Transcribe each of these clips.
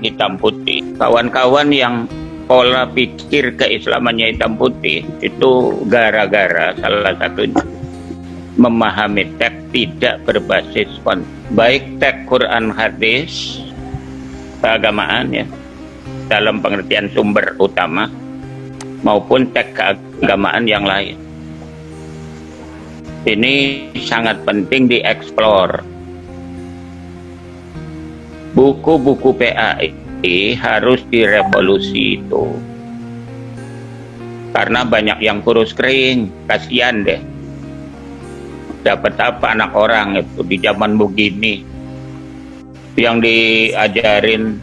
hitam putih. Kawan-kawan yang pola pikir keislamannya hitam putih itu gara-gara salah satunya memahami teks tidak berbasis baik teks Quran hadis keagamaan ya dalam pengertian sumber utama maupun teks keagamaan yang lain. Ini sangat penting dieksplor. Buku-buku PAI harus direvolusi itu. Karena banyak yang kurus kering, kasihan deh. Dapat apa anak orang itu di zaman begini? Yang diajarin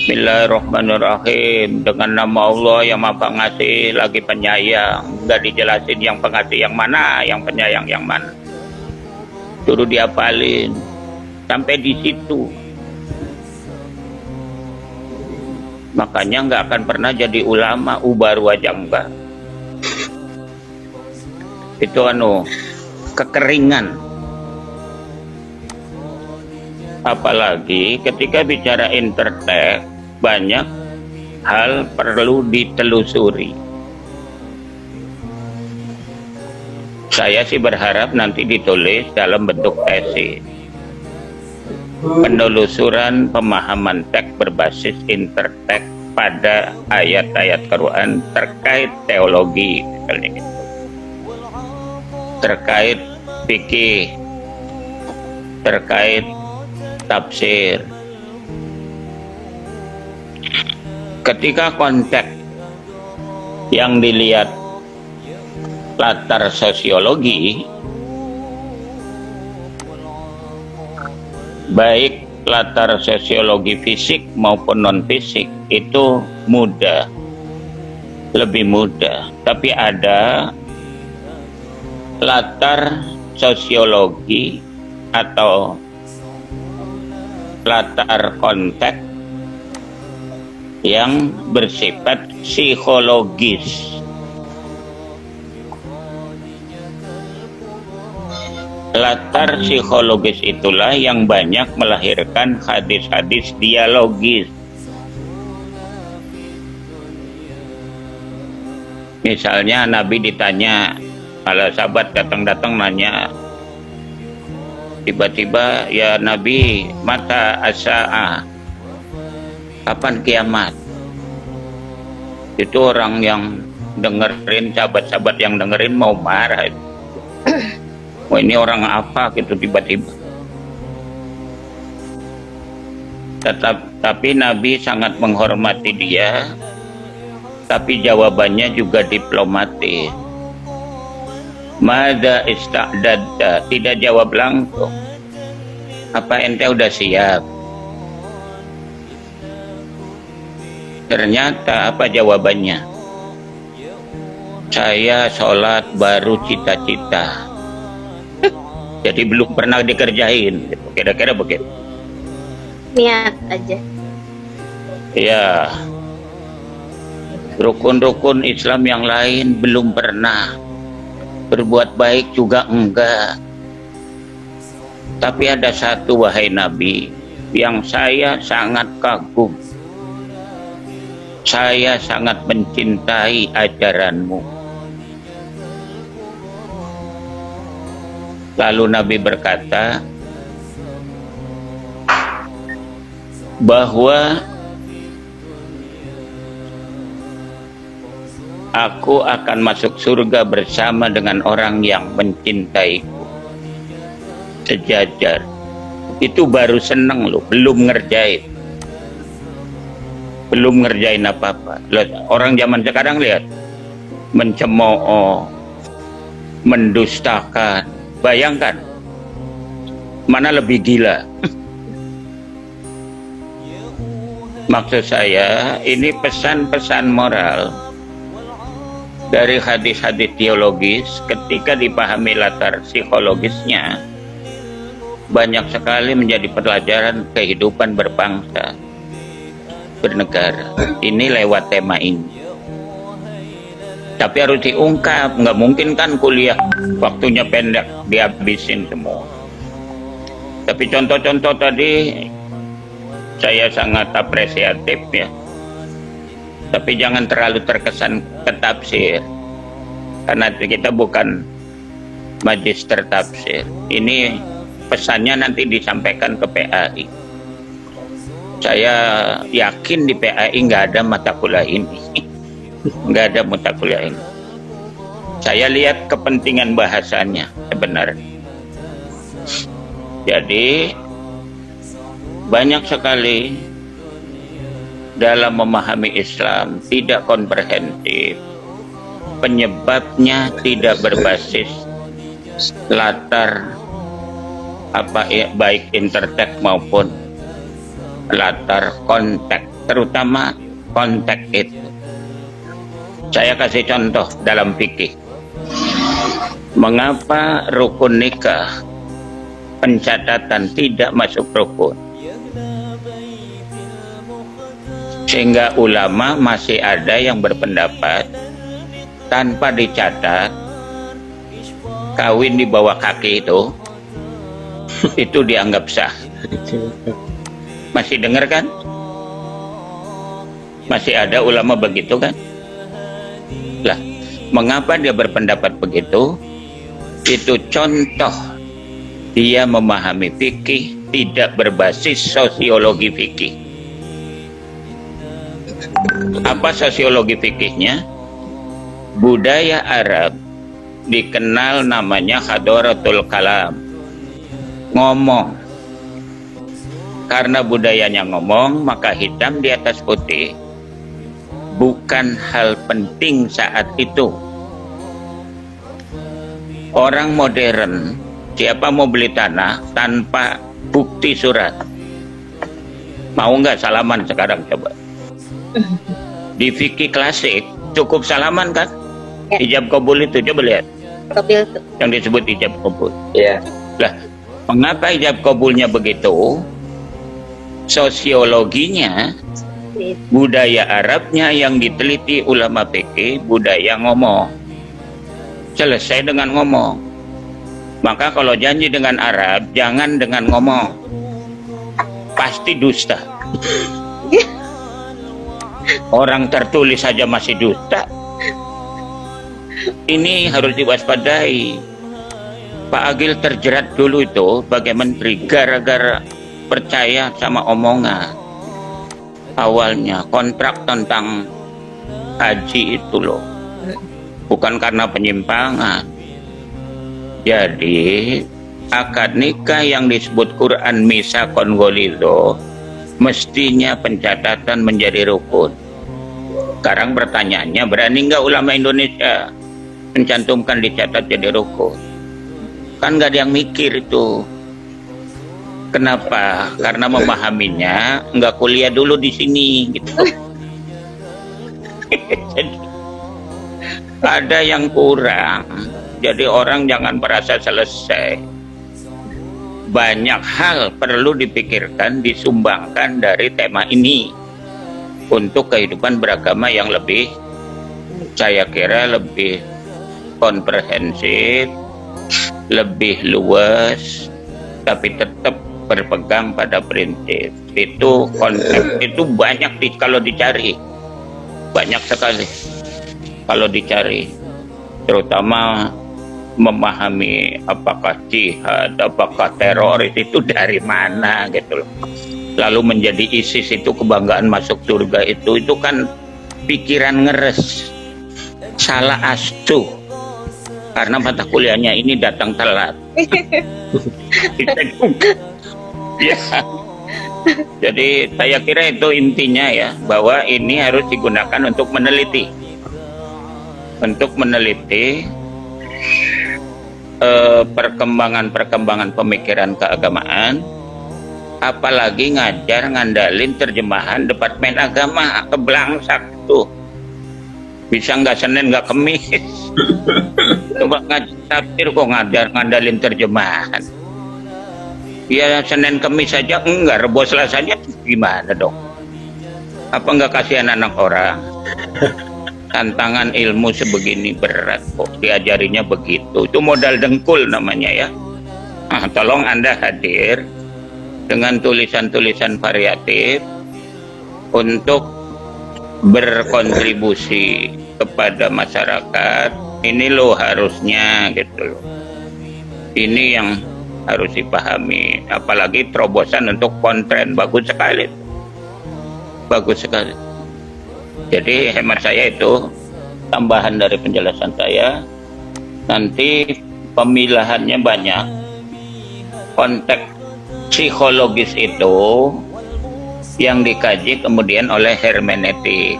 Bismillahirrahmanirrahim, dengan nama Allah yang Maha Pengasih lagi penyayang. Nggak dijelasin yang pengasih yang mana, yang penyayang yang mana. Suruh diapalin sampai di situ. Makanya nggak akan pernah jadi ulama, ubaru aja enggak. Itu kekeringan. Apalagi ketika bicara intertek, banyak hal perlu ditelusuri. Saya sih berharap nanti ditulis dalam bentuk tesis. Penelusuran pemahaman teks berbasis intertek pada ayat-ayat Quran terkait teologi, misalnya gitu. Terkait fikih, terkait tafsir. Ketika konteks yang dilihat latar sosiologi, baik latar sosiologi fisik maupun non fisik itu mudah, lebih mudah. Tapi ada latar sosiologi atau latar konteks yang bersifat psikologis. Latar psikologis itulah yang banyak melahirkan hadis-hadis dialogis. Misalnya Nabi ditanya, kalau sahabat datang-datang nanya, tiba-tiba, ya Nabi, mata as-sa'ah, kapan kiamat? Itu orang yang dengerin, sahabat-sahabat yang dengerin mau marah. Wah, ini orang apa gitu tiba-tiba. Tapi Nabi sangat menghormati dia, tapi jawabannya juga diplomatis. Mada ista'dadda, tidak jawab langsung. Apa ente udah siap? Ternyata apa jawabannya? Saya sholat baru cita-cita. Jadi belum pernah dikerjain, kira-kira begitu. Niat aja. Ya, rukun-rukun Islam yang lain belum pernah. Berbuat baik juga enggak. Tapi ada satu, wahai Nabi, yang saya sangat kagum. Saya sangat mencintai ajaranmu. Lalu Nabi berkata bahwa aku akan masuk surga bersama dengan orang yang mencintaiku. Sejajar. Itu baru seneng loh, belum ngerjain. Belum ngerjain apa-apa. Orang zaman sekarang lihat, mencemooh, mendustakan. Bayangkan, mana lebih gila? Maksud saya, ini pesan-pesan moral dari hadis-hadis teologis ketika dipahami latar psikologisnya, banyak sekali menjadi pelajaran kehidupan berbangsa, bernegara. Ini lewat tema ini. Tapi harus diungkap, nggak mungkin kan kuliah waktunya pendek dihabisin semua. Tapi contoh-contoh tadi saya sangat apresiatif ya. Tapi jangan terlalu terkesan ke tafsir, karena kita bukan magister tafsir. Ini pesannya nanti disampaikan ke PAI. Saya yakin di PAI nggak ada mata kuliah ini. Nggak ada mata kuliah ini. Saya lihat kepentingan bahasanya sebenarnya. Jadi banyak sekali dalam memahami Islam tidak komprehensif. Penyebabnya tidak berbasis latar baik intertek maupun latar konteks, terutama konteks itu. Saya kasih contoh dalam fikih. Mengapa rukun nikah pencatatan tidak masuk rukun? Sehingga ulama masih ada yang berpendapat tanpa dicatat kawin di bawah kaki itu dianggap sah. Masih dengar kan? Masih ada ulama begitu kan? Lah, mengapa dia berpendapat begitu? Itu contoh dia memahami fikih tidak berbasis sosiologi fikih. Apa sosiologi fikihnya? Budaya Arab dikenal namanya hadoratul kalam, ngomong. Karena budayanya ngomong, maka hitam di atas putih bukan hal penting saat itu. Orang modern, siapa mau beli tanah tanpa bukti surat? Mau nggak salaman sekarang coba? Di fikih klasik cukup salaman kan? Ya. Ijab kabul itu coba lihat. Kabul itu. Yang disebut ijab kabul. Iya. Lah, mengapa ijab kabulnya begitu? Sosiologinya, budaya Arabnya yang diteliti ulama fikih, budaya ngomong. Selesai dengan ngomong. Maka kalau janji dengan Arab, jangan dengan ngomong. Pasti dusta. Orang tertulis saja masih dusta. Ini harus diwaspadai. Pak Agil terjerat dulu itu sebagai menteri gara-gara percaya sama omongan. Awalnya kontrak tentang haji itu loh, bukan karena penyimpangan. Jadi akad nikah yang disebut Quran misakon golizo mestinya pencatatan menjadi rukun. Sekarang pertanyaannya, berani nggak ulama Indonesia mencantumkan dicatat jadi rukun? Kan nggak ada yang mikir itu. Kenapa? Karena memahaminya nggak kuliah dulu di sini gitu. Jadi, ada yang kurang. Jadi orang jangan merasa selesai. Banyak hal perlu dipikirkan, disumbangkan dari tema ini untuk kehidupan beragama yang lebih, saya kira lebih komprehensif, lebih luas, tapi tetap berpegang pada prinsip. Itu konsep itu banyak kalau dicari, banyak sekali kalau dicari, terutama memahami apakah jihad, apakah teroris itu dari mana gitu loh. Lalu menjadi ISIS itu kebanggaan masuk surga itu kan pikiran ngeres, salah astuh. Karena mata kuliahnya ini datang telat. Ya. Jadi saya kira itu intinya ya, bahwa ini harus digunakan untuk meneliti. Untuk meneliti perkembangan pemikiran keagamaan, apalagi ngajar ngandalin terjemahan Departemen Agama, keblangsak tuh. Bisa nggak Senin nggak Kemis. Coba ngajar tafsir kok ngandalin terjemahan. Ya Senin Kemis saja enggak, Rebo Selasanya gimana dong? Apa enggak kasihan anak orang? Tantangan ilmu sebegini berat kok diajarinya begitu. Itu modal dengkul namanya ya. Tolong Anda hadir dengan tulisan-tulisan variatif untuk berkontribusi kepada masyarakat. Ini loh harusnya gitu loh. Ini yang harus dipahami. Apalagi terobosan untuk kontren, bagus sekali. Bagus sekali. Jadi hemat saya itu tambahan dari penjelasan saya. Nanti pemilahannya banyak. Konteks psikologis itu yang dikaji kemudian oleh hermeneutik.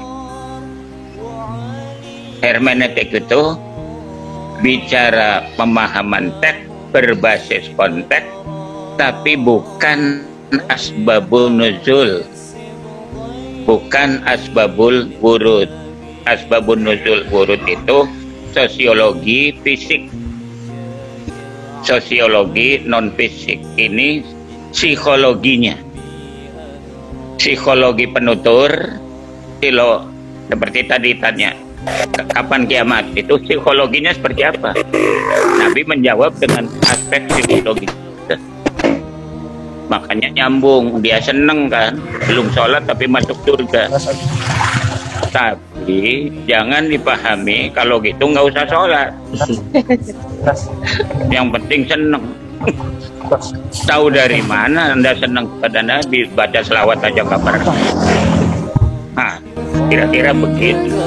Hermeneutik itu bicara pemahaman teks berbasis konteks, tapi bukan asbabul nuzul, bukan asbabul wurud. Asbabul nuzul wurud itu sosiologi fisik, sosiologi non fisik. Ini psikologinya, psikologi penutur. Seperti tadi tanya kapan kiamat, itu psikologinya seperti apa? Nabi menjawab dengan aspek psikologi. Makanya nyambung, dia seneng kan, belum sholat tapi masuk surga. Tapi jangan dipahami kalau gitu nggak usah sholat. Yang penting seneng. Tahu dari mana Anda senang kepada Nabi? Baca selawat aja kabar. Nah, kira-kira begitu.